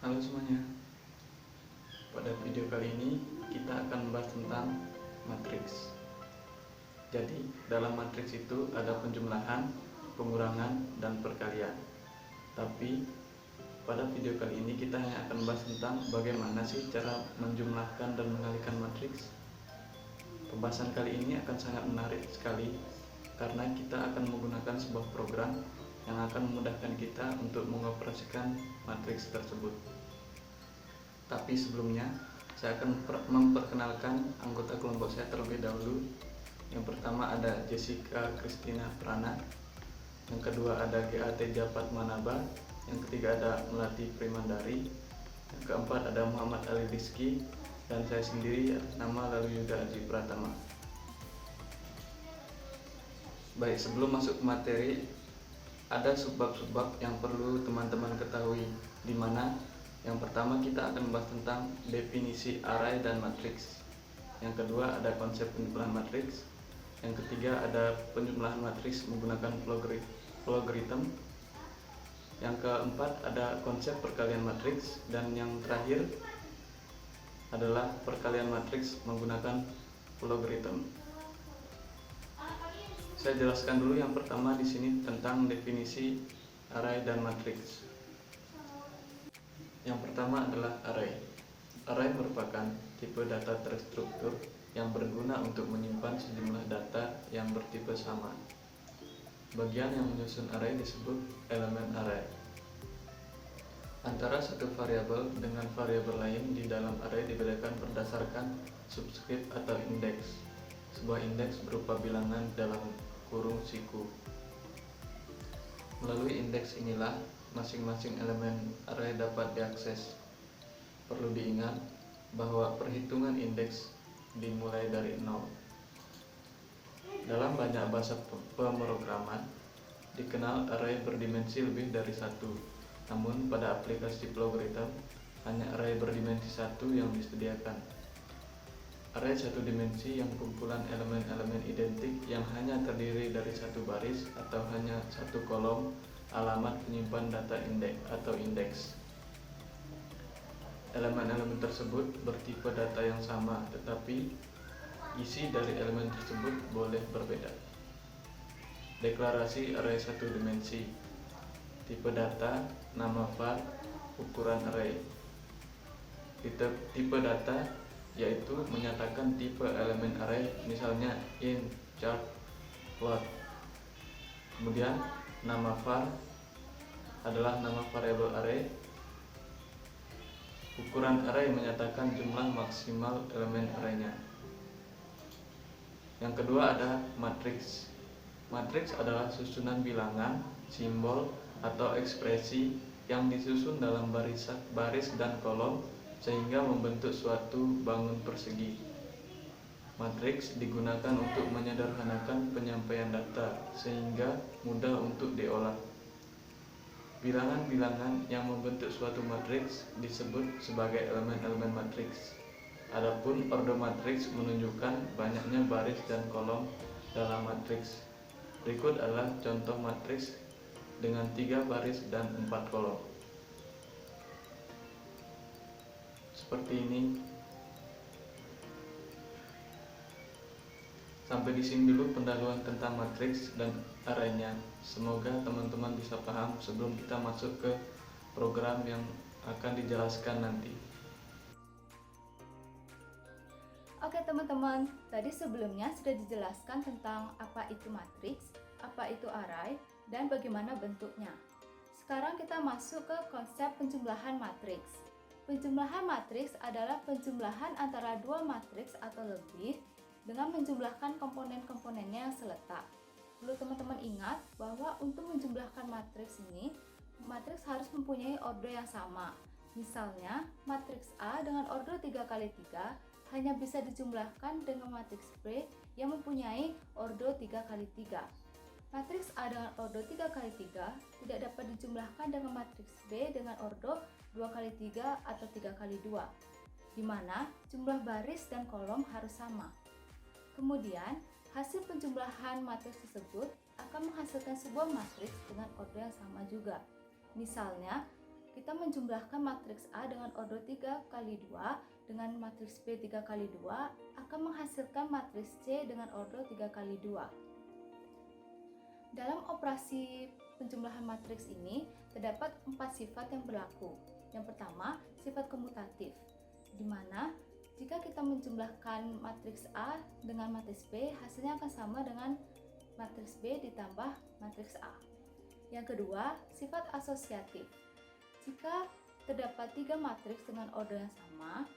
Halo semuanya, pada video kali ini kita akan membahas tentang matriks. Jadi, dalam matriks itu ada penjumlahan, pengurangan, dan perkalian. Tapi, pada video kali ini kita hanya akan membahas tentang bagaimana sih cara menjumlahkan dan mengalikan matriks. Pembahasan kali ini akan sangat menarik sekali karena kita akan menggunakan sebuah program yang akan memudahkan kita untuk mengoperasikan matriks tersebut. Tapi sebelumnya, saya akan memperkenalkan anggota kelompok saya terlebih dahulu. Yang pertama ada Jessica Christina Prana, yang kedua ada GA Teja Padmanaba, yang ketiga ada Melati Primandari, yang keempat ada Muhammad Ali Rizky, dan saya sendiri atas nama Lalu Yuda Aji Pratama. Baik, sebelum masuk ke materi, ada subbab-subbab yang perlu teman-teman ketahui, di mana yang pertama kita akan membahas tentang definisi array dan matriks. Yang kedua ada konsep penjumlahan matriks. Yang ketiga ada penjumlahan matriks menggunakan logaritm. Yang keempat ada konsep perkalian matriks, dan yang terakhir adalah perkalian matriks menggunakan logaritm. Saya jelaskan dulu yang pertama di sini tentang definisi array dan matriks. Yang pertama adalah array. Array merupakan tipe data terstruktur yang berguna untuk menyimpan sejumlah data yang bertipe sama. Bagian yang menyusun array disebut elemen array. Antara satu variabel dengan variabel lain di dalam array dibedakan berdasarkan subscript atau indeks. Sebuah indeks berupa bilangan dalam kurung siku. Melalui indeks inilah masing-masing elemen array dapat diakses. Perlu diingat bahwa perhitungan indeks dimulai dari 0. Dalam banyak bahasa pemrograman, dikenal array berdimensi lebih dari 1. Namun pada aplikasi logaritm, hanya array berdimensi 1 yang disediakan. Array satu dimensi yang kumpulan elemen-elemen identik yang hanya terdiri dari satu baris atau hanya satu kolom alamat penyimpan data indeks. Elemen-elemen tersebut bertipe data yang sama, tetapi isi dari elemen tersebut boleh berbeda. Deklarasi array satu dimensi. Tipe data, nama var, ukuran array. Tipe data yaitu menyatakan tipe elemen array, misalnya int, char, float. Kemudian nama var adalah nama variabel array. Ukuran array menyatakan jumlah maksimal elemen arraynya. Yang kedua ada matriks. Matriks adalah susunan bilangan, simbol, atau ekspresi yang disusun dalam baris dan kolom sehingga membentuk suatu bangun persegi. Matriks digunakan untuk menyederhanakan penyampaian data sehingga mudah untuk diolah. Bilangan-bilangan yang membentuk suatu matriks disebut sebagai elemen-elemen matriks. Adapun ordo matriks menunjukkan banyaknya baris dan kolom dalam matriks. Berikut adalah contoh matriks dengan 3 baris dan 4 kolom. Seperti ini. Sampai di sini dulu pendahuluan tentang matriks dan arraynya. Semoga teman-teman bisa paham sebelum kita masuk ke program yang akan dijelaskan nanti. Oke teman-teman, tadi sebelumnya sudah dijelaskan tentang apa itu matriks, apa itu array, dan bagaimana bentuknya. Sekarang kita masuk ke konsep penjumlahan matriks. Penjumlahan matriks adalah penjumlahan antara dua matriks atau lebih dengan menjumlahkan komponen-komponennya yang seletak. Perlu teman-teman ingat bahwa untuk menjumlahkan matriks ini, matriks harus mempunyai ordo yang sama. Misalnya, matriks A dengan ordo 3x3 hanya bisa dijumlahkan dengan matriks B yang mempunyai ordo 3x3. Matriks A dengan ordo 3x3 tidak dapat dijumlahkan dengan matriks B dengan ordo 2x3 atau 3x2, di mana jumlah baris dan kolom harus sama. Kemudian, hasil penjumlahan matriks tersebut akan menghasilkan sebuah matriks dengan ordo yang sama juga. Misalnya, kita menjumlahkan matriks A dengan ordo 3 kali 2 dengan matriks B 3 kali 2 akan menghasilkan matriks C dengan ordo 3 kali 2. Dalam operasi penjumlahan matriks ini terdapat 4 sifat yang berlaku. Yang pertama, sifat komutatif, di mana jika kita menjumlahkan matriks A dengan matriks B, hasilnya akan sama dengan matriks B ditambah matriks A. Yang kedua, sifat asosiatif. Jika terdapat 3 matriks dengan ordo yang sama,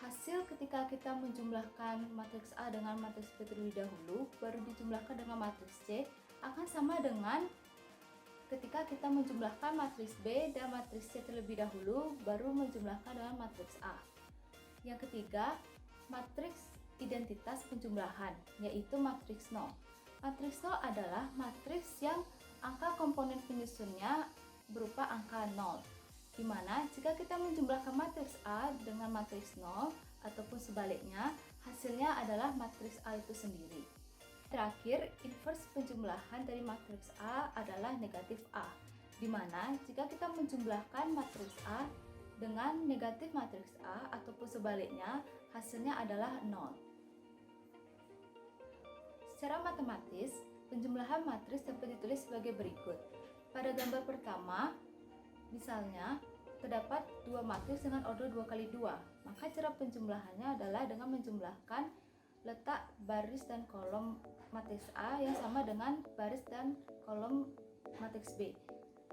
hasil ketika kita menjumlahkan matriks A dengan matriks B terlebih dahulu, baru dijumlahkan dengan matriks C, akan sama dengan ketika kita menjumlahkan matriks B dan matriks C terlebih dahulu, baru menjumlahkan dengan matriks A. Yang ketiga, matriks identitas penjumlahan, yaitu matriks 0. Matriks 0 adalah matriks yang angka komponen penyusunnya berupa angka 0, di mana jika kita menjumlahkan matriks A dengan matriks 0 ataupun sebaliknya, hasilnya adalah matriks A itu sendiri. Terakhir, inverse penjumlahan dari matriks A adalah negatif A, di mana jika kita menjumlahkan matriks A dengan negatif matriks A ataupun sebaliknya, hasilnya adalah 0. Secara matematis, penjumlahan matriks dapat ditulis sebagai berikut. Pada gambar pertama, misalnya, terdapat 2 matriks dengan ordo 2 kali 2, maka cara penjumlahannya adalah dengan menjumlahkan letak baris dan kolom matriks A yang sama dengan baris dan kolom matriks B.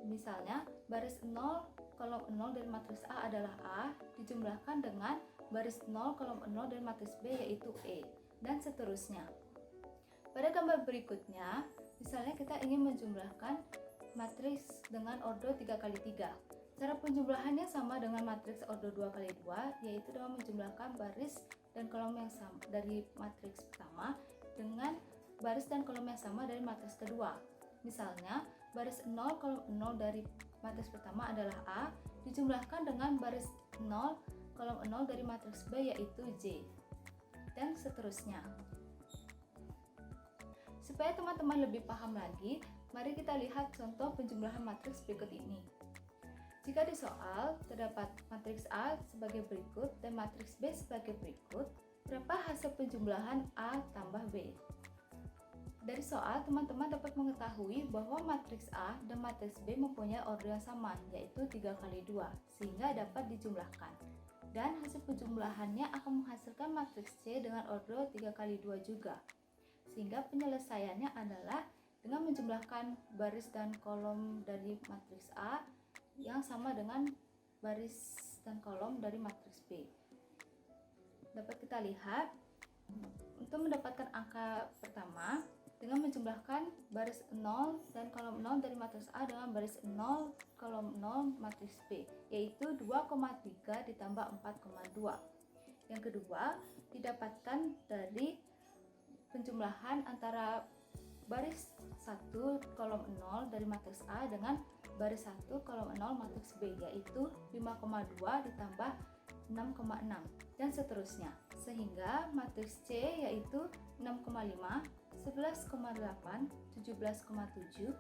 Misalnya, baris 0, kolom 0 dari matriks A adalah A, dijumlahkan dengan baris 0, kolom 0 dari matriks B yaitu E, dan seterusnya. Pada gambar berikutnya, misalnya kita ingin menjumlahkan matriks dengan ordo 3 kali 3. Cara penjumlahannya sama dengan matriks ordo 2 kali 2, yaitu dengan menjumlahkan baris dan kolom yang sama dari matriks pertama dengan baris dan kolom yang sama dari matriks kedua. Misalnya, baris 0, kolom 0 dari matriks pertama adalah A, dijumlahkan dengan baris 0, kolom 0 dari matriks B yaitu J, dan seterusnya. Supaya teman-teman lebih paham lagi, mari kita lihat contoh penjumlahan matriks berikut ini. Jika di soal terdapat matriks A sebagai berikut dan matriks B sebagai berikut, berapa hasil penjumlahan A tambah B? Dari soal, teman-teman dapat mengetahui bahwa matriks A dan matriks B mempunyai ordo yang sama, yaitu 3 kali 2, sehingga dapat dijumlahkan. Dan hasil penjumlahannya akan menghasilkan matriks C dengan ordo 3 kali 2 juga. Sehingga penyelesaiannya adalah dengan menjumlahkan baris dan kolom dari matriks A yang sama dengan baris dan kolom dari matriks B. Dapat kita lihat, untuk mendapatkan angka pertama, dengan menjumlahkan baris 0 dan kolom 0 dari matriks A dengan baris 0, kolom 0 matriks B, yaitu 2,3 ditambah 4,2. Yang kedua, didapatkan dari penjumlahan antara baris 1 kolom 0 dari matriks A dengan baris 1 kolom 0 matriks B, yaitu 5,2 ditambah 6,6 dan seterusnya, sehingga matriks C yaitu 6,5, 11,8, 17,7,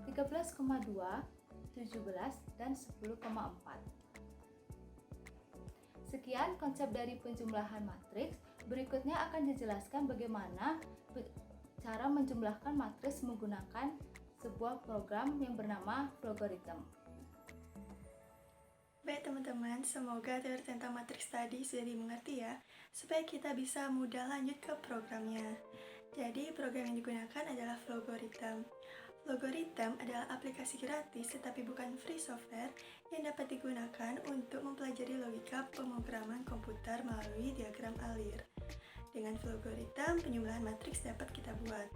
13,2, 17, dan 10,4. Sekian konsep dari penjumlahan matriks. Berikutnya akan dijelaskan bagaimana cara menjumlahkan matriks menggunakan sebuah program yang bernama Flowgorithm. Baik teman-teman, semoga teori tentang matriks tadi sudah dimengerti ya, supaya kita bisa mudah lanjut ke programnya. Jadi program yang digunakan adalah Flowgorithm. Flowgorithm adalah aplikasi gratis tetapi bukan free software yang dapat digunakan untuk mempelajari logika pemrograman komputer melalui diagram alir. Dengan Flowgorithm, penjumlahan matriks dapat kita buat.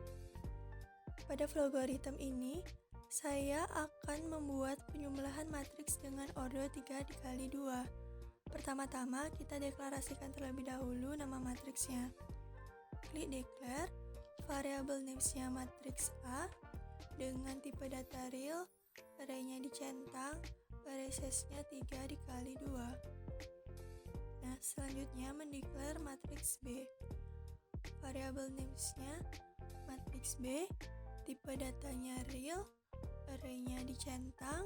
Pada Flowgorithm ini, saya akan membuat penjumlahan matriks dengan ordo 3 dikali 2. Pertama-tama, kita deklarasikan terlebih dahulu nama matriksnya. Klik declare, variabel names-nya matriks A, dengan tipe data real, array-nya dicentang, array size-nya 3 dikali 2. Nah, selanjutnya mendeklar matriks B. Variabel names-nya matriks B, tipe datanya real, array-nya dicentang,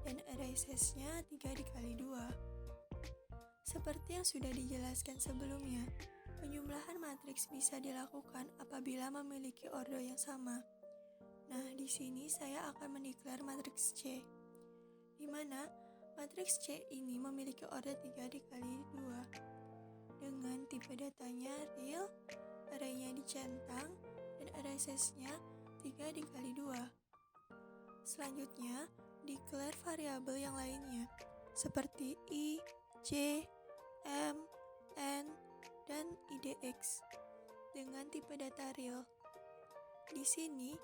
dan array size-nya 3 dikali 2. Seperti yang sudah dijelaskan sebelumnya, penjumlahan matriks bisa dilakukan apabila memiliki order yang sama. Nah, di sini saya akan mendeklar matriks C, di mana matriks C ini memiliki order 3 dikali 2 dengan tipe datanya real, array-nya dicentang, dan array size-nya 3 dikali 2. Selanjutnya, declare variabel yang lainnya seperti I, J, M, N, dan IDX dengan tipe data real. Di sini,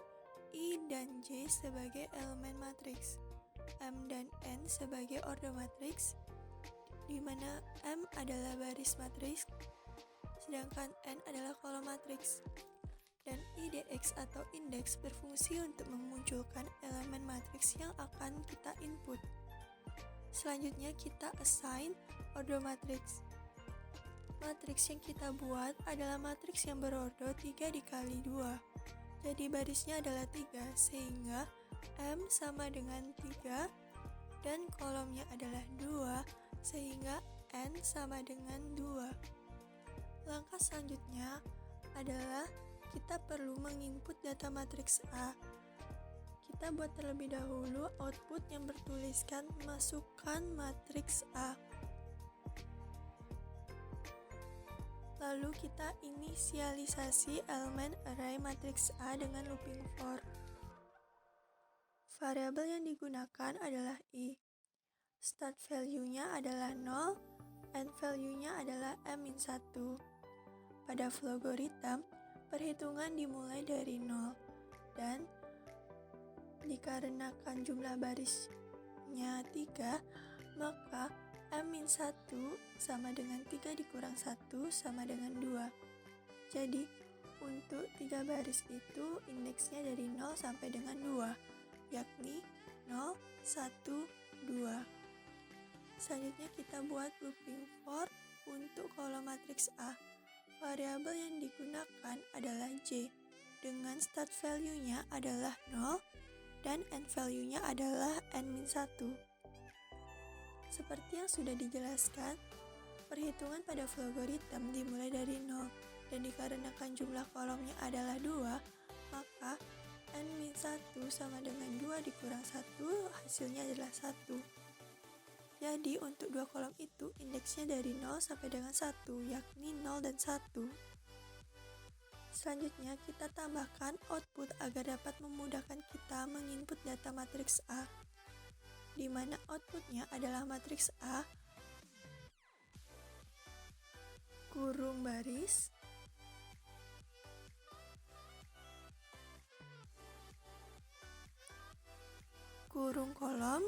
I dan J sebagai elemen matriks, M dan N sebagai order matriks, di mana M adalah baris matriks, sedangkan N adalah kolom matriks. Dan IDX atau indeks berfungsi untuk memunculkan elemen matriks yang akan kita input. Selanjutnya kita assign order matriks. Matriks yang kita buat adalah matriks yang berorder 3 dikali 2. Jadi barisnya adalah 3, sehingga M sama dengan 3 dan kolomnya adalah 2, sehingga N sama dengan 2. Langkah selanjutnya adalah kita perlu menginput data matriks A. Kita buat terlebih dahulu output yang bertuliskan masukkan matriks A. Lalu kita inisialisasi elemen array matriks A dengan looping for. Variabel yang digunakan adalah I. Start value-nya adalah 0, end value-nya adalah M-1. Pada Flowgorithm, perhitungan dimulai dari 0, dan dikarenakan jumlah barisnya 3, maka M-1 sama dengan 3 dikurang 1 sama dengan 2. Jadi, untuk 3 baris itu indeksnya dari 0 sampai dengan 2, yakni 0, 1, 2. Selanjutnya kita buat looping for untuk kolom matriks A. Variabel yang digunakan adalah J, dengan start value-nya adalah 0 dan end value-nya adalah N-1. Seperti yang sudah dijelaskan, perhitungan pada Flowgorithm dimulai dari 0, dan dikarenakan jumlah kolomnya adalah 2, maka N-1 sama dengan 2 dikurang 1, hasilnya adalah 1. Jadi untuk dua kolom itu indeksnya dari 0 sampai dengan 1, yakni 0 dan 1. Selanjutnya kita tambahkan output agar dapat memudahkan kita menginput data matriks A, di mana outputnya adalah matriks A kurung baris kurung kolom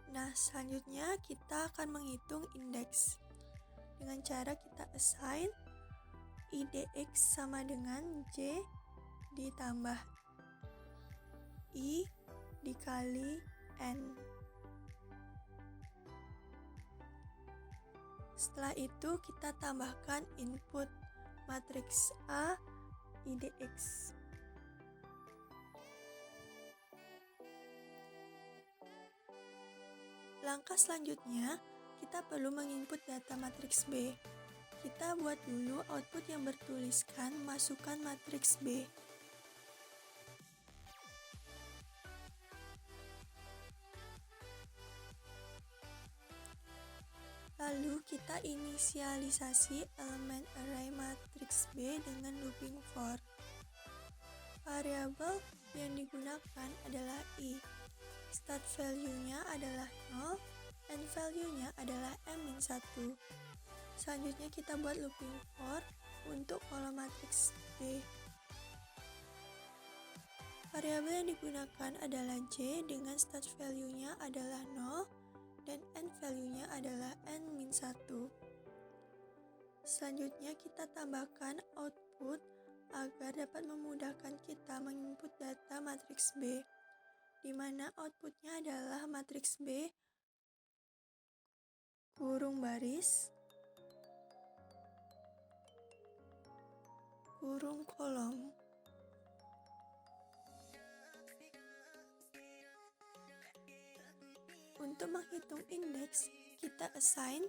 Nah, selanjutnya kita akan menghitung indeks dengan cara kita assign IDX sama dengan J ditambah I dikali N. Setelah itu kita tambahkan input matriks A IDX. Langkah selanjutnya, kita perlu menginput data matriks B. Kita buat dulu output yang bertuliskan masukkan matriks B. Lalu kita inisialisasi elemen array matriks B dengan looping for. Variabel yang digunakan adalah I. Start value-nya adalah 0, end value-nya adalah M-1. Selanjutnya kita buat looping for untuk kolom matriks B. Variabel yang digunakan adalah J dengan start value-nya adalah 0 dan end value-nya adalah N-1. Selanjutnya kita tambahkan output agar dapat memudahkan kita menginput data matriks B, di mana outputnya adalah matriks B kurung baris kurung kolom. Untuk menghitung indeks, kita assign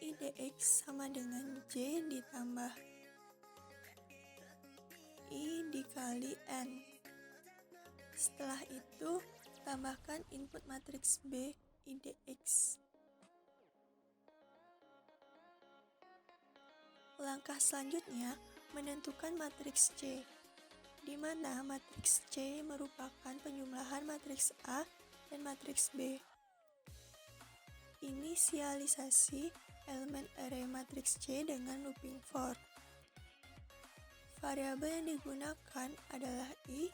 IDX sama dengan J ditambah I dikali N. Setelah itu, tambahkan input matriks B IDX. Langkah selanjutnya, menentukan matriks C, di mana matriks C merupakan penjumlahan matriks A dan matriks B. Inisialisasi elemen array matriks C dengan looping for. Variabel yang digunakan adalah I,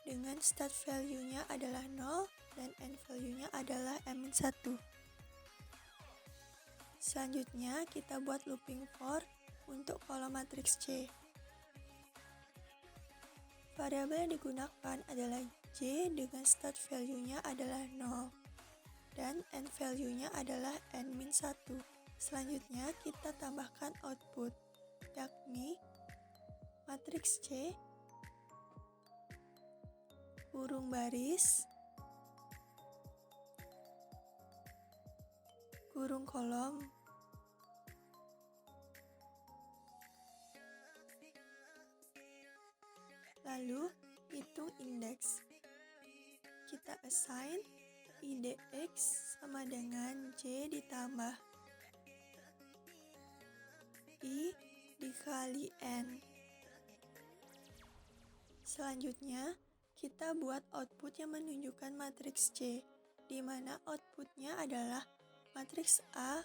dengan start value-nya adalah 0 dan end value-nya adalah -1. Selanjutnya, kita buat looping for untuk kolom matriks C. Variabel yang digunakan adalah J dengan start value-nya adalah 0 dan end value-nya adalah n-1. Selanjutnya, kita tambahkan output, yakni matriks C kurung baris kurung kolom lalu hitung indeks. Kita assign IDX sama dengan J ditambah I dikali N. Selanjutnya, kita buat output yang menunjukkan matriks C, di mana outputnya adalah matriks A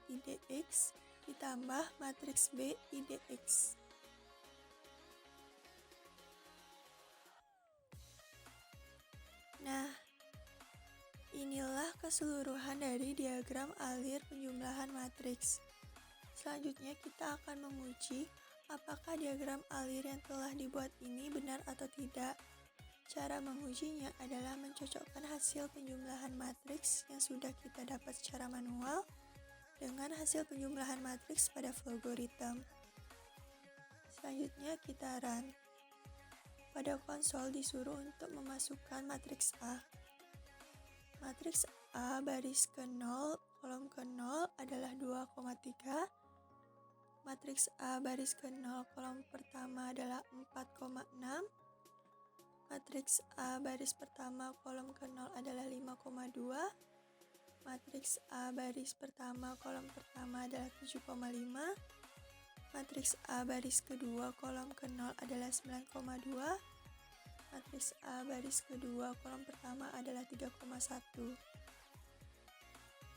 IDX ditambah matriks B IDX. Nah, inilah keseluruhan dari diagram alir penjumlahan matriks. Selanjutnya kita akan menguji apakah diagram alir yang telah dibuat ini benar atau tidak. Cara mengujinya adalah mencocokkan hasil penjumlahan matriks yang sudah kita dapat secara manual dengan hasil penjumlahan matriks pada Flowgorithm. Selanjutnya kita run. Pada konsol disuruh untuk memasukkan matriks A. Matriks A baris ke-0, kolom ke-0 adalah 2,3. Matriks A baris ke-0, kolom pertama adalah 4,6. Matriks A baris pertama, kolom ke-0 adalah 5,2. Matriks A baris pertama, kolom pertama adalah 7,5. Matriks A baris kedua, kolom ke-0 adalah 9,2. Matriks A baris kedua, kolom pertama adalah 3,1.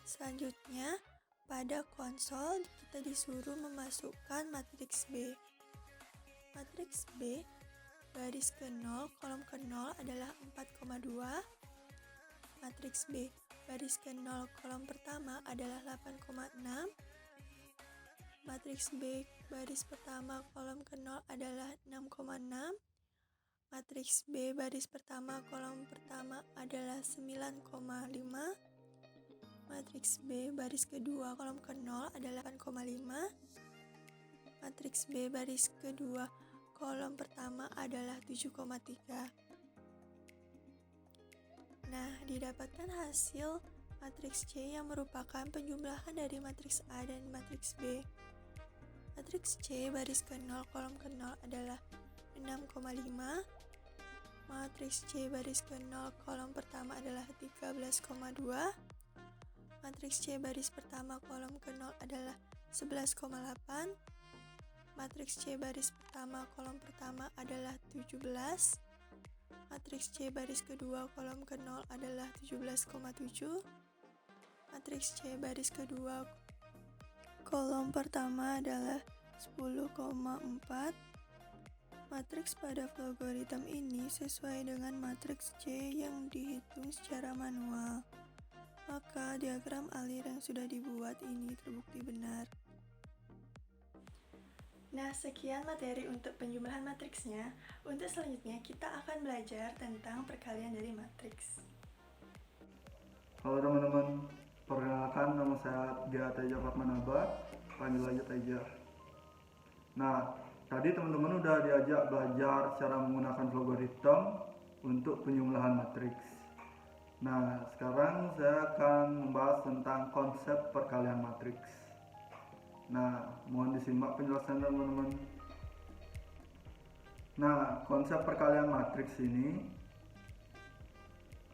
Selanjutnya, pada konsol kita disuruh memasukkan matriks B. Matriks B baris ke-0, kolom ke-0 adalah 4,2. Matriks B baris ke-0, kolom pertama adalah 8,6. Matriks B baris pertama, kolom ke-0 adalah 6,6. Matriks B baris pertama, kolom pertama adalah 9,5. Matriks B baris kedua, kolom ke-0 adalah 8,5. Matriks B baris kedua, kolom pertama adalah 7,3. Nah, didapatkan hasil matriks C yang merupakan penjumlahan dari matriks A dan matriks B. Matriks C baris ke-0, kolom ke-0 adalah 6,5. Matriks C baris ke-0, kolom pertama adalah 13,2. Matriks C baris pertama, kolom ke-0 adalah 11,8. Matriks C baris pertama, kolom pertama adalah 17. Matriks C baris kedua, kolom ke-0 adalah 17,7. Matriks C baris kedua, kolom pertama adalah 10,4. Matriks pada Flowgorithm ini sesuai dengan matriks C yang dihitung secara manual. Maka diagram alir yang sudah dibuat ini terbukti benar. Nah, sekian materi untuk penjumlahan matriksnya. Untuk selanjutnya kita akan belajar tentang perkalian dari matriks. Halo teman-teman, perkenalkan nama saya Gia Teja Fatmanaba, panggil aja Teja. Nah, Tadi teman-teman udah diajak belajar cara menggunakan logaritma untuk penjumlahan matriks. Nah, sekarang saya akan membahas tentang konsep perkalian matriks. Nah, mohon disimak penjelasan teman-teman. Nah, konsep perkalian matriks ini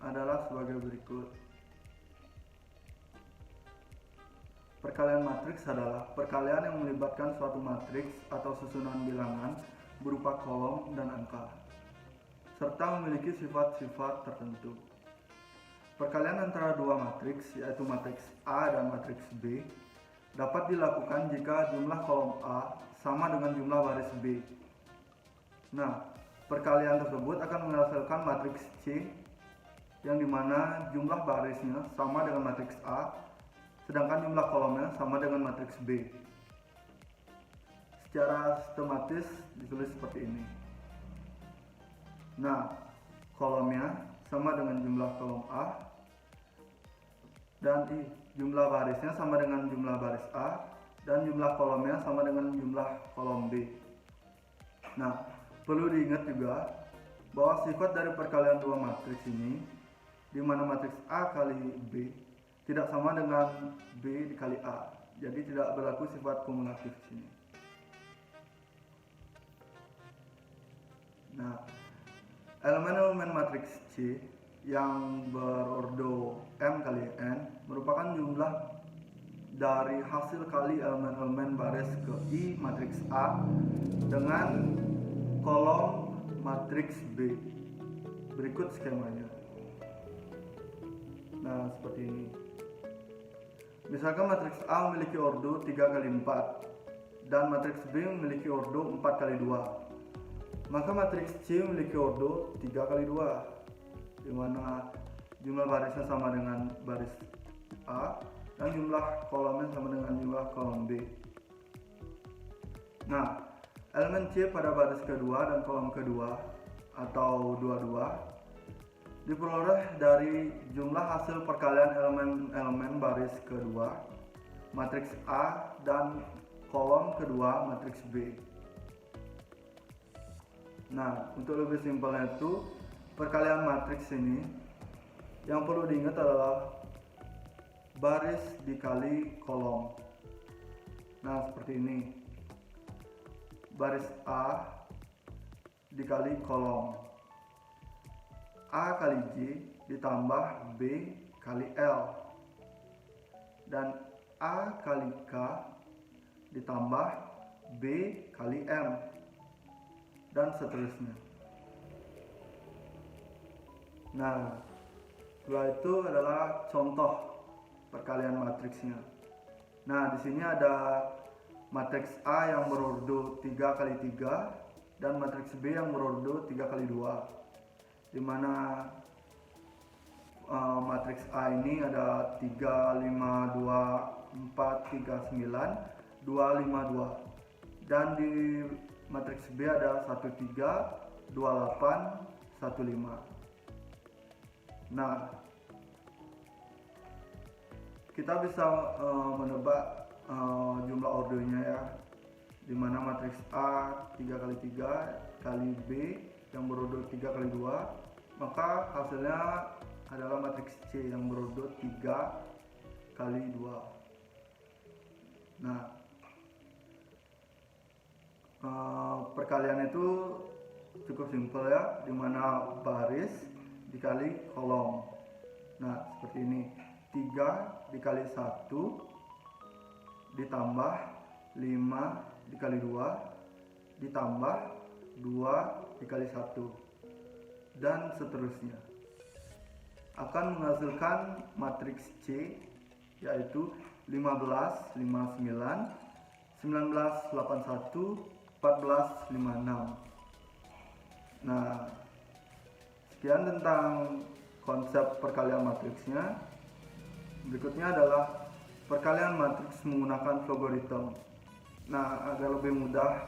adalah sebagai berikut. Perkalian matriks adalah perkalian yang melibatkan suatu matriks atau susunan bilangan berupa kolom dan angka, serta memiliki sifat-sifat tertentu. Perkalian antara dua matriks, yaitu matriks A dan matriks B, dapat dilakukan jika jumlah kolom A sama dengan jumlah baris B. Nah, perkalian tersebut akan menghasilkan matriks C, yang dimana jumlah barisnya sama dengan matriks A, sedangkan jumlah kolomnya sama dengan matriks B. Secara sistematis ditulis seperti ini. Nah, kolomnya sama dengan jumlah kolom A, dan jumlah barisnya sama dengan jumlah baris A, dan jumlah kolomnya sama dengan jumlah kolom B. Nah, perlu diingat juga bahwa sifat dari perkalian dua matriks ini, di mana matriks A kali B tidak sama dengan B dikali A, jadi tidak berlaku sifat kumulatif di sini. Nah, elemen-elemen matriks C yang berordo M kali N merupakan jumlah dari hasil kali elemen-elemen baris ke I matriks A dengan kolom matriks B. Berikut skemanya. Nah, seperti ini. Misalkan matriks A memiliki ordo 3 kali 4 dan matriks B memiliki ordo 4 kali 2. Maka matriks C memiliki ordo 3 kali 2, di mana jumlah barisnya sama dengan baris A dan jumlah kolomnya sama dengan jumlah kolom B. Nah, elemen C pada baris kedua dan kolom kedua atau 22 diperoleh dari jumlah hasil perkalian elemen-elemen baris kedua matriks A dan kolom kedua matriks B. Nah, untuk lebih simpelnya itu, perkalian matriks ini yang perlu diingat adalah baris dikali kolom. Nah, seperti ini. Baris A dikali kolom. A kali J ditambah B kali L, dan A kali K ditambah B kali M, dan seterusnya. Nah, setelah itu adalah contoh perkalian matriksnya. Nah, di sini ada matriks A yang berordo 3 kali 3 dan matriks B yang berordo 3 kali 2. Di mana matriks A ini ada 3, 5, 2, 4, 3, 9, 2, 5, 2. Dan di matriks B ada 1, 3, 2, 8, 1, 5. Nah, kita bisa menebak jumlah ordonya ya, di mana matriks A 3 kali 3 kali B yang berordo 3 kali 2, maka hasilnya adalah matriks C yang berordo 3 kali 2. Nah, perkalian itu cukup simpel ya, di mana baris dikali kolom. Nah, seperti ini. 3 dikali 1 ditambah 5 dikali 2 ditambah 2 dikali 1, dan seterusnya, akan menghasilkan matriks C, yaitu 15, 59, 19, 81, 14, 56. Nah, sekian tentang konsep perkalian matriksnya. Berikutnya adalah perkalian matriks menggunakan logaritma. Nah, agar lebih mudah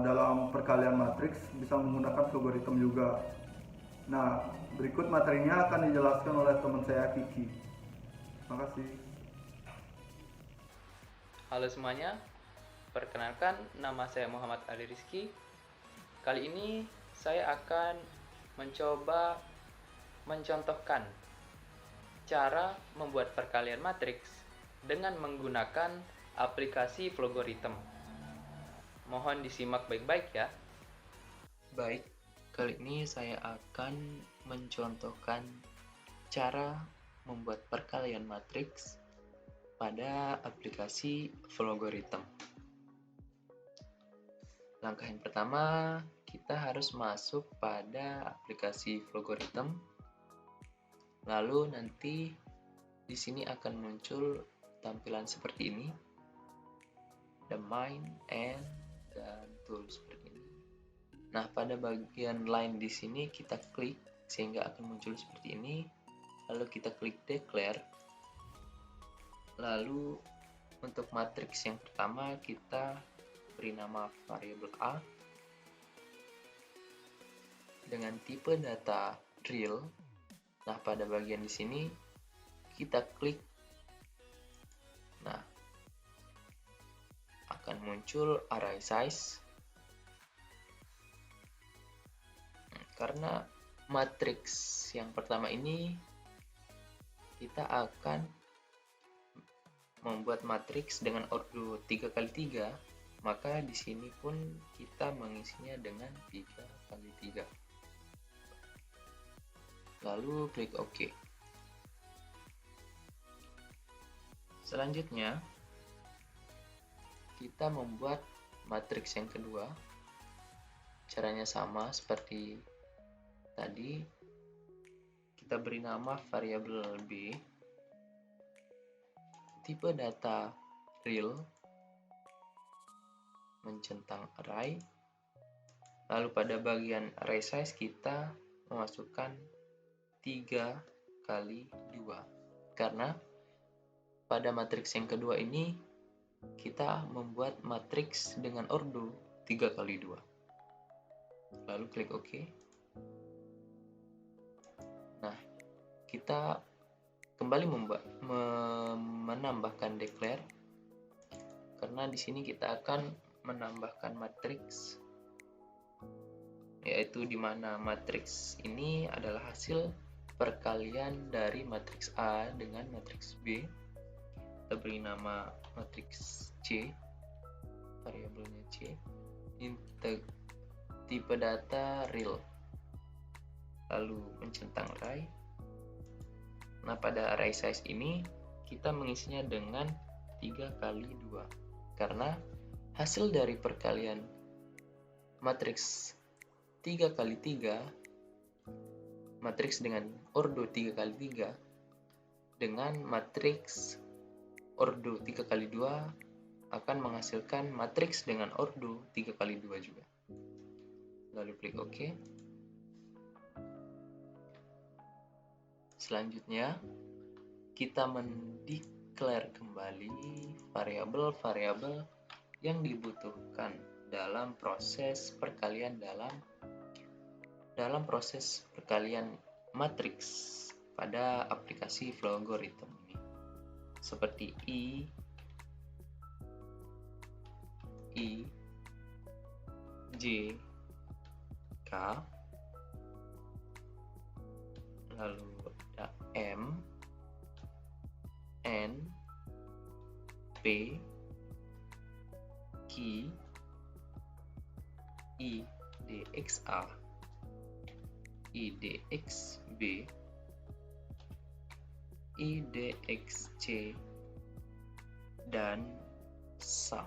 dalam perkalian matriks bisa menggunakan logaritma juga. Nah, berikut materinya akan dijelaskan oleh teman saya Kiki. Terima kasih. Halo semuanya, Perkenalkan, nama saya Muhammad Ali Rizky. Kali ini saya akan mencoba mencontohkan cara membuat perkalian matriks dengan menggunakan aplikasi Flogoritham. Mohon disimak baik-baik ya. Baik, kali ini saya akan mencontohkan cara membuat perkalian matriks pada aplikasi Flogoritham. Langkah yang pertama, kita harus masuk pada aplikasi Flogoritham. Lalu nanti di sini akan muncul tampilan seperti ini. The main and dan tools seperti ini. Nah, pada bagian line di sini kita klik sehingga akan muncul seperti ini. Lalu kita klik declare. Lalu untuk matriks yang pertama kita beri nama variabel A dengan tipe data real. Nah, pada bagian di sini kita klik. Nah, akan muncul array size. Karena matriks yang pertama ini kita akan membuat matriks dengan ordo 3x3, maka di sini pun kita mengisinya dengan 3x3. Lalu klik OK. Selanjutnya, kita membuat matriks yang kedua. Caranya sama seperti tadi. Kita beri nama variabel B, tipe data real, mencentang array. Lalu pada bagian array size kita memasukkan 3x2, karena pada matriks yang kedua ini kita membuat matriks dengan ordo 3x2. Lalu klik OK. Nah, kita kembali menambahkan declare, karena di sini kita akan menambahkan matriks, yaitu di mana matriks ini adalah hasil perkalian dari matriks A dengan matriks B. Kita beri nama matriks C, variabelnya C, tipe data real, lalu mencentang array. Nah, pada array size ini kita mengisinya dengan 3x2, karena hasil dari perkalian matriks 3x3, matriks dengan ordo 3x3 dengan matriks ordo 3x2 akan menghasilkan matriks dengan ordo 3x2 juga. Lalu klik OK. Selanjutnya, kita mendeklar kembali variabel-variabel yang dibutuhkan dalam proses perkalian dalam proses perkalian matriks pada aplikasi Flogoritham ini, seperti I, J, K, lalu ada M, N, P, Q, I, DX A, I, DX B, I, DX C, dan sum.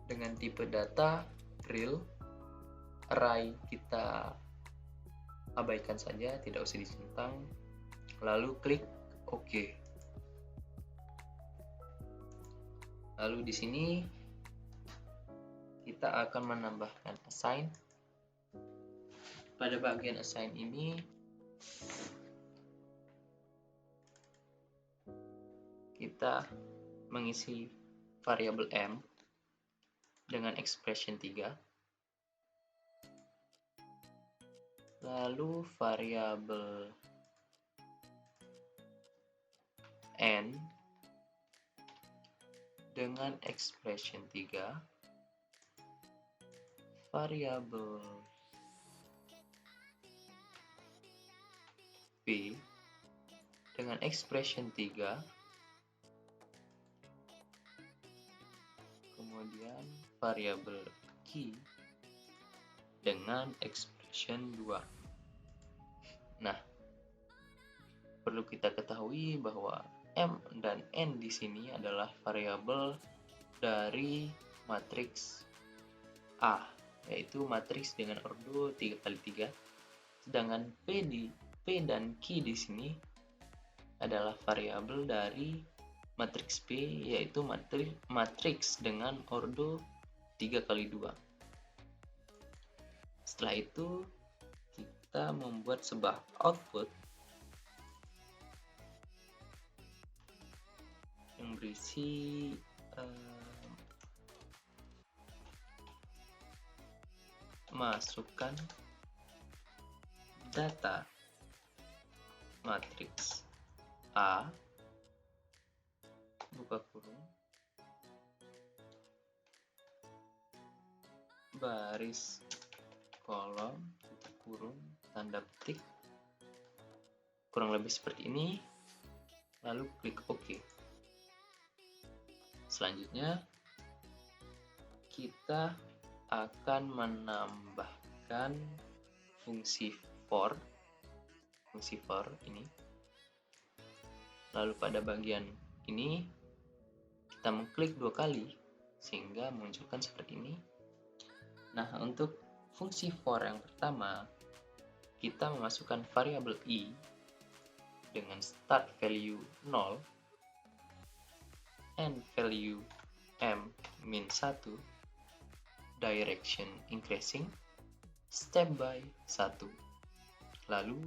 Dengan tipe data real, array kita abaikan saja, tidak usah dicentang. Lalu klik OK. Lalu di sini kita akan menambahkan assign. Pada bagian assign ini kita mengisi variabel M dengan expression 3. Lalu variabel N dengan expression 3, variabel P dengan expression 3, kemudian variabel Q dengan expression 2. Nah, perlu kita ketahui bahwa M dan N di sini adalah variabel dari matriks A, yaitu matriks dengan ordo 3x3. Sedangkan P dan Q di sini adalah variabel dari matriks P, yaitu matriks dengan ordo 3x2. Setelah itu, kita membuat sebuah output yang berisi masukkan data matriks A, buka kurung, baris kolom, tutup kurung, tanda petik, kurang lebih seperti ini, lalu klik OK. Selanjutnya, kita akan menambahkan fungsi for ini. Lalu pada bagian ini, kita mengklik 2 kali, sehingga munculkan seperti ini. Nah, untuk fungsi for yang pertama, kita memasukkan variabel I dengan start value 0, end value M min 1, direction increasing, step by 1, lalu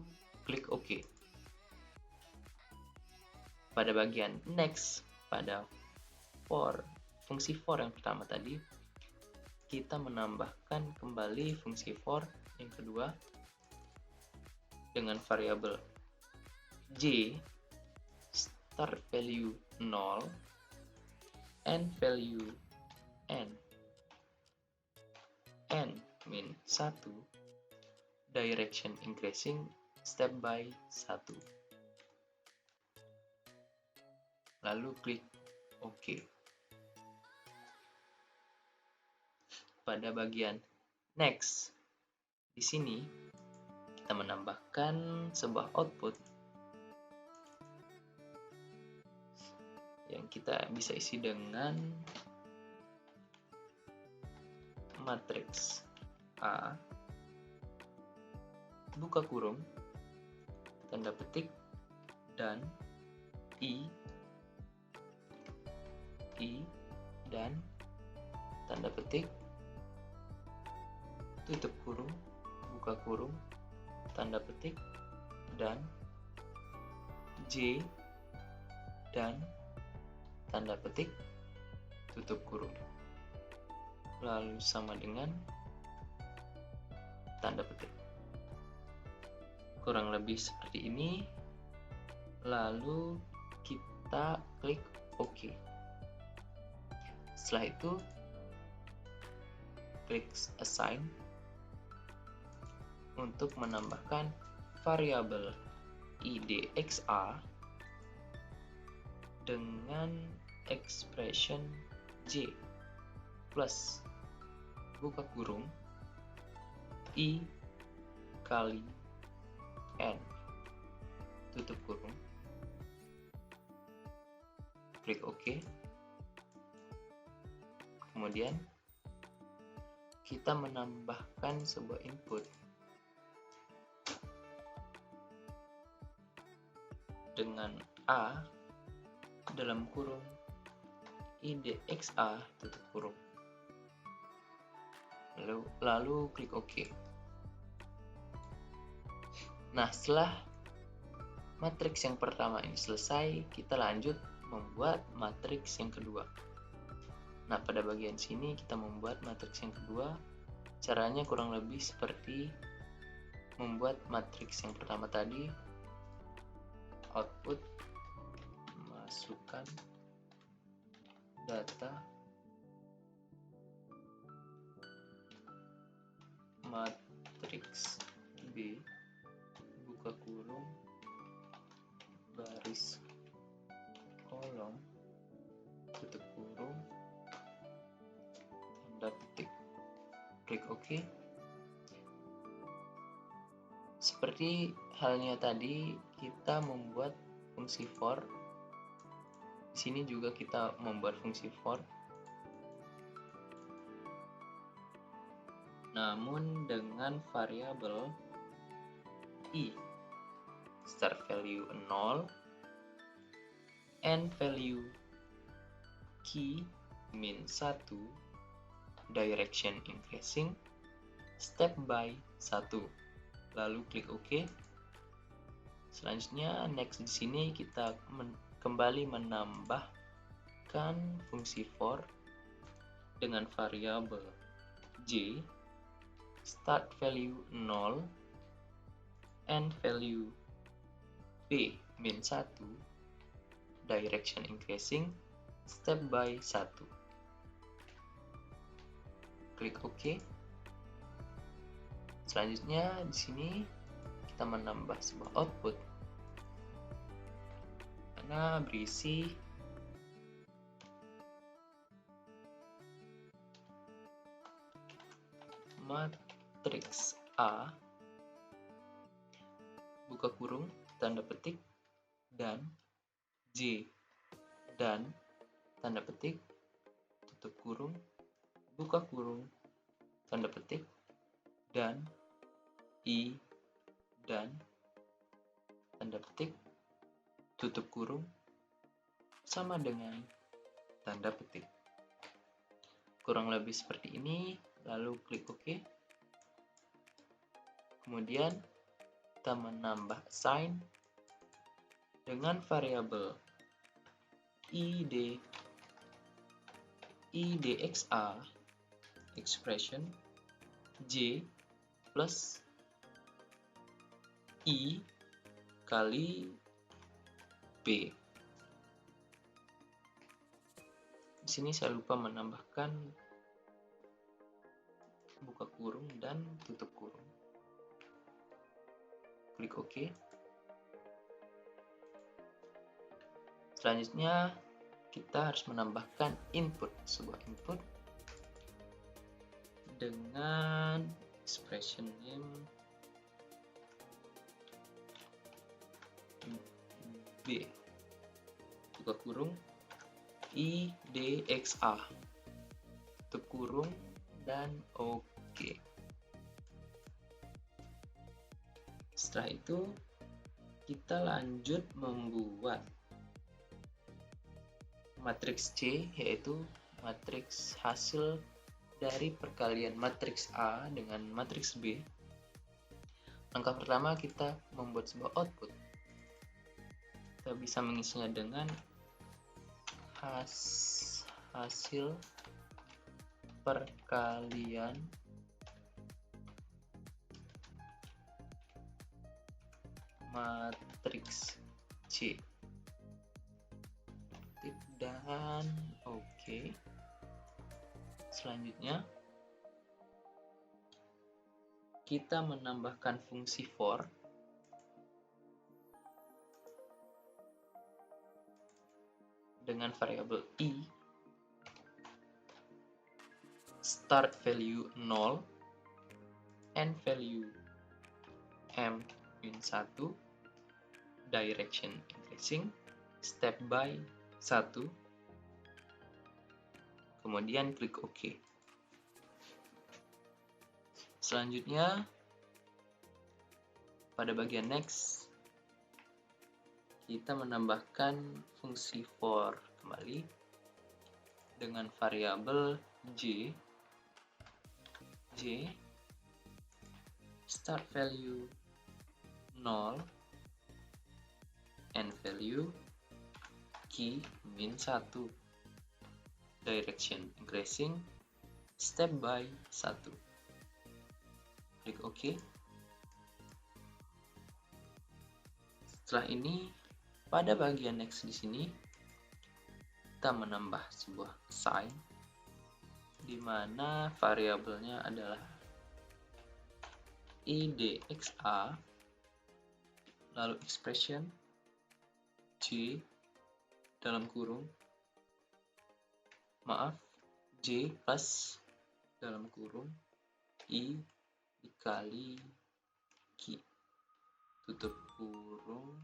klik OK. Pada bagian next, pada fungsi for yang pertama tadi, kita menambahkan kembali fungsi for yang kedua dengan variabel J, start value 0, end value N min 1, direction increasing, step by 1. Lalu klik OK. Pada bagian next, di sini kita menambahkan sebuah output yang kita bisa isi dengan matriks A, buka kurung, tanda petik, dan I, dan tanda petik, tutup kurung, buka kurung, tanda petik, dan J, dan tanda petik, tutup kurung. Lalu sama dengan tanda petik. Kurang lebih seperti ini. Lalu kita klik OK. Setelah itu, klik assign untuk menambahkan variabel IDXA dengan expression J plus buka kurung I kali N tutup kurung, klik OK. Kemudian kita menambahkan sebuah input dengan A dalam kurung IDXA tutup kurung, lalu klik OK. Nah, setelah matriks yang pertama ini selesai, kita lanjut membuat matriks yang kedua. Nah, pada bagian sini kita membuat matriks yang kedua. Caranya kurang lebih seperti membuat matriks yang pertama tadi. Output masukkan data matriks B buka kurung baris kolom tutup kurung tanda petik, klik OK. Seperti halnya tadi kita membuat fungsi for, di sini juga kita membuat fungsi for, namun dengan variabel i, start value 0, end value key min 1, direction increasing, step by 1, lalu klik OK. Selanjutnya next di sini kita kembali menambahkan fungsi for dengan variabel j, start value 0, end value b min 1, direction increasing, step by 1. Klik OK. Selanjutnya di sini kita menambah sebuah output karena berisi matriks A buka kurung tanda petik dan J dan tanda petik tutup kurung buka kurung tanda petik dan I dan tanda petik tutup kurung sama dengan tanda petik. Kurang lebih seperti ini, lalu klik OK. Kemudian kita menambah assign dengan variabel idxa expression j plus i kali b. Di sini saya lupa menambahkan buka kurung dan tutup kurung. Klik OK. Selanjutnya kita harus menambahkan input, sebuah input dengan expression name B buka kurung idxa tutup kurung dan OK. Setelah itu kita lanjut membuat matriks C, yaitu matriks hasil dari perkalian matriks A dengan matriks B. Langkah pertama kita membuat sebuah output. Kita bisa mengisinya dengan hasil perkalian matriks C dan OK. Selanjutnya kita menambahkan fungsi for dengan variabel i, start value 0, end value m min 1, direction increasing, step by 1, kemudian klik OK. Selanjutnya pada bagian next kita menambahkan fungsi for kembali dengan variabel j start value 0, end value key min 1, direction increasing, step by 1. Klik OK. Setelah ini pada bagian next di sini kita menambah sebuah assign di mana variabelnya adalah idxa, lalu expression j dalam kurung, j plus dalam kurung i dikali q, tutup kurung,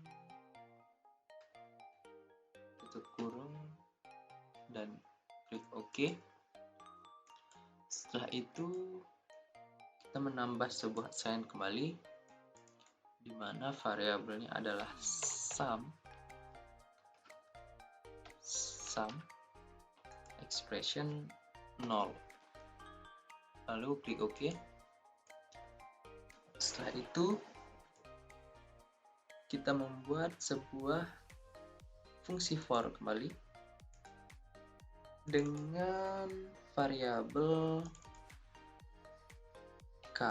dan klik OK. Setelah itu kita menambah sebuah assign kembali di mana variabelnya adalah sum expression 0, lalu klik OK. Setelah itu kita membuat sebuah fungsi for kembali dengan variabel k,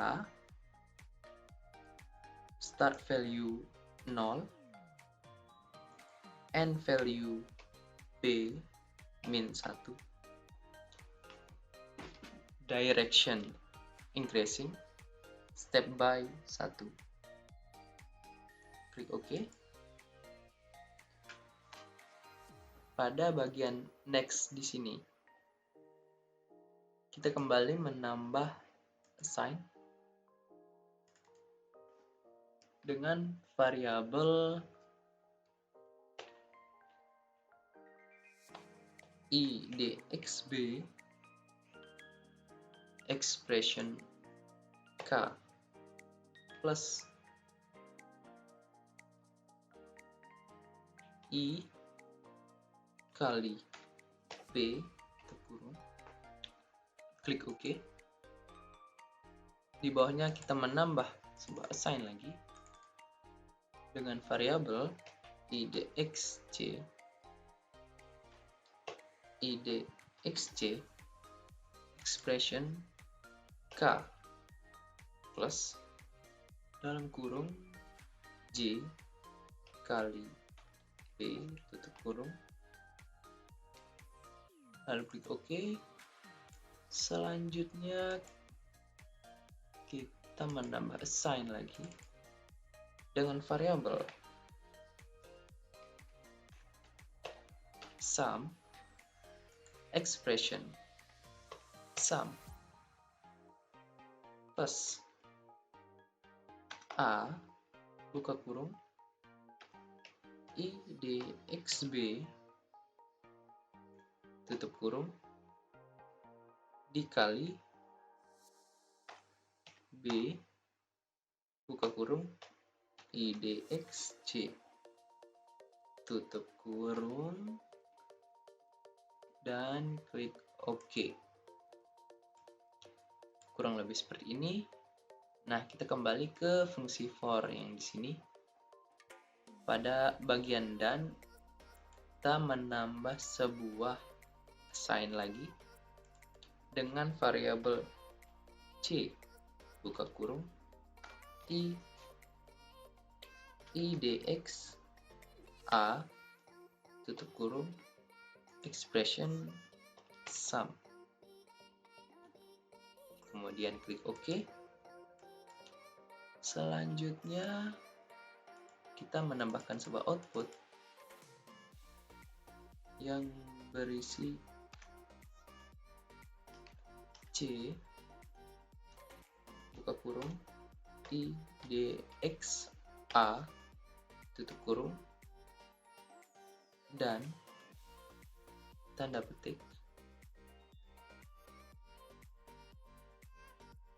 start value 0, end value b min 1, direction increasing, step by 1. Klik OK. Pada bagian next di sini, kita kembali menambah assign dengan variabel idxb expression k plus i kali b kurung, klik OK. Di bawahnya kita menambah sebuah assign lagi dengan variabel idxc expression k plus dalam kurung j kali b tutup kurung, lalu klik OK. Selanjutnya kita menambah assign lagi dengan variabel sum expression sum plus a buka kurung idxb tutup kurung dikali b buka kurung idxc tutup kurung, dan klik OK. Kurang lebih seperti ini. Nah, kita kembali ke fungsi for yang di sini. Pada bagian dan, kita menambah sebuah assign lagi dengan variabel c buka kurung idx a tutup kurung expression sum, kemudian klik OK. Selanjutnya kita menambahkan sebuah output yang berisi c buka kurung idx a tutup kurung dan tanda petik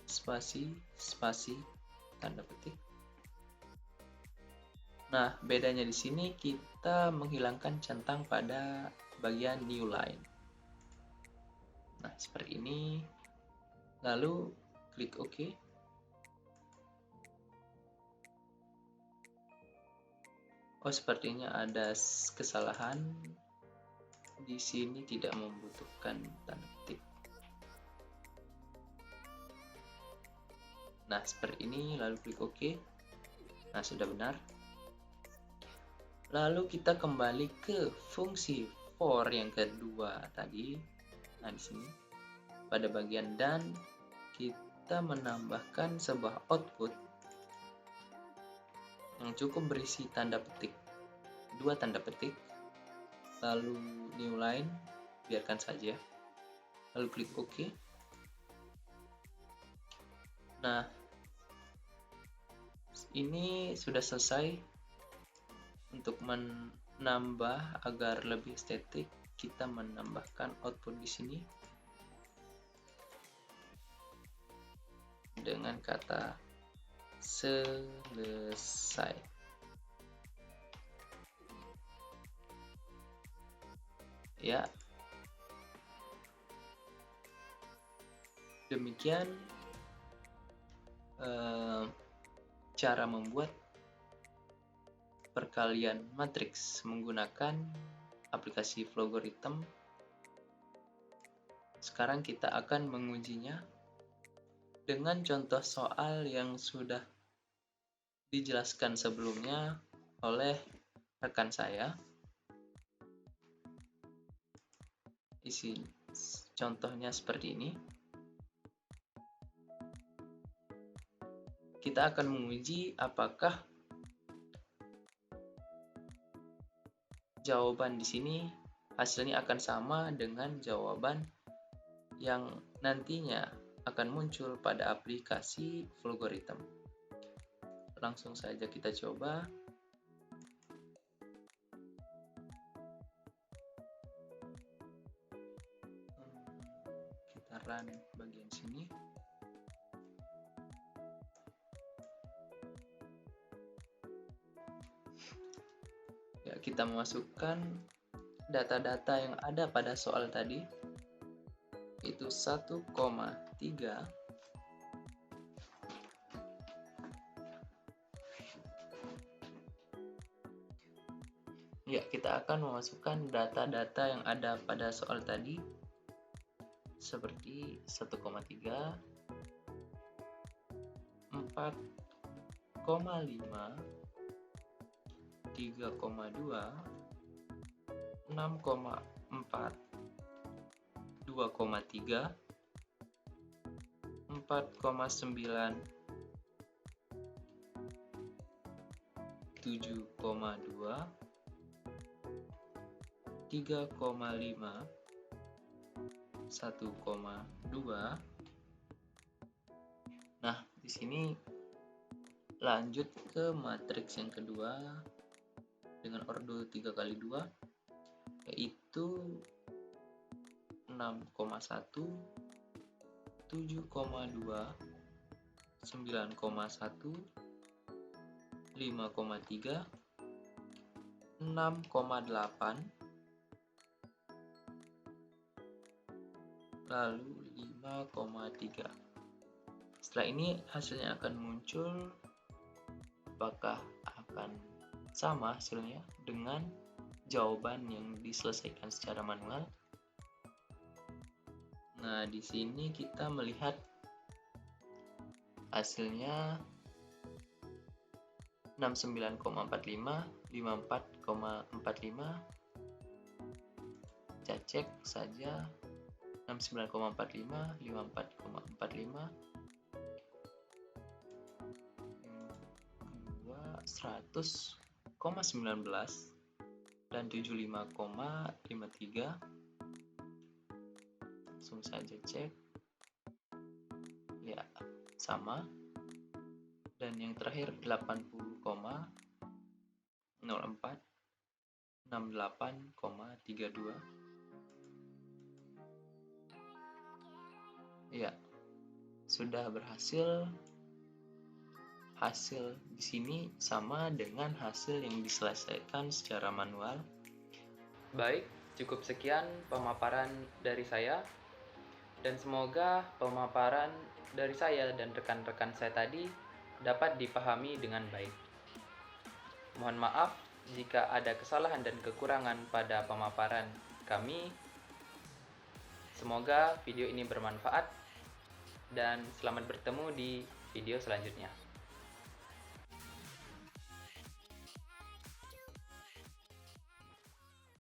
spasi tanda petik. Nah, bedanya di sini kita menghilangkan centang pada bagian new line. Nah, seperti ini. Lalu klik OK. Oh, sepertinya ada kesalahan. Di sini tidak membutuhkan tanda petik. Nah, seperti ini, lalu klik OK. Nah, sudah benar. Lalu kita kembali ke fungsi for yang kedua tadi. Nah, di sini pada bagian dan kita menambahkan sebuah output yang cukup berisi tanda petik, 2 tanda petik, lalu new line, biarkan saja, lalu klik OK. Nah, ini sudah selesai. Untuk menambah agar lebih estetik, kita menambahkan output di sini dengan kata selesai. Ya, demikian cara membuat perkalian matriks menggunakan aplikasi Flowgorithm. Sekarang kita akan mengujinya dengan contoh soal yang sudah dijelaskan sebelumnya oleh rekan saya. Isi contohnya seperti ini. Kita akan menguji apakah jawaban di sini hasilnya akan sama dengan jawaban yang nantinya akan muncul pada aplikasi Flowgorithm. Langsung saja kita coba. Kita run bagian sini. Ya, kita memasukkan data-data yang ada pada soal tadi, itu 1,3 ya, kita akan memasukkan data-data yang ada pada soal tadi seperti 1,3, 4,5, 3,2, 6,4, 2,3, 4,9, 7,2, 3,5, 1,2. Nah, di sini lanjut ke matriks yang kedua dengan ordo 3 kali 2, yaitu 6,1, 7,2, 9,1, 5,3, 6,8, lalu 5,3. Setelah ini hasilnya akan muncul. Apakah akan sama hasilnya dengan jawaban yang diselesaikan secara manual? Nah, di sini kita melihat hasilnya 69,45, 54,45. Kita cek saja 69,45, 54,45, 100,19 dan 75,53. Langsung saja cek, ya sama. Dan yang terakhir 80,04, 68,32. Ya, sudah berhasil. Hasil di sini sama dengan hasil yang diselesaikan secara manual. Baik, cukup sekian pemaparan dari saya, dan semoga pemaparan dari saya dan rekan-rekan saya tadi dapat dipahami dengan baik. Mohon maaf jika ada kesalahan dan kekurangan pada pemaparan kami. Semoga video ini bermanfaat, dan selamat bertemu di video selanjutnya.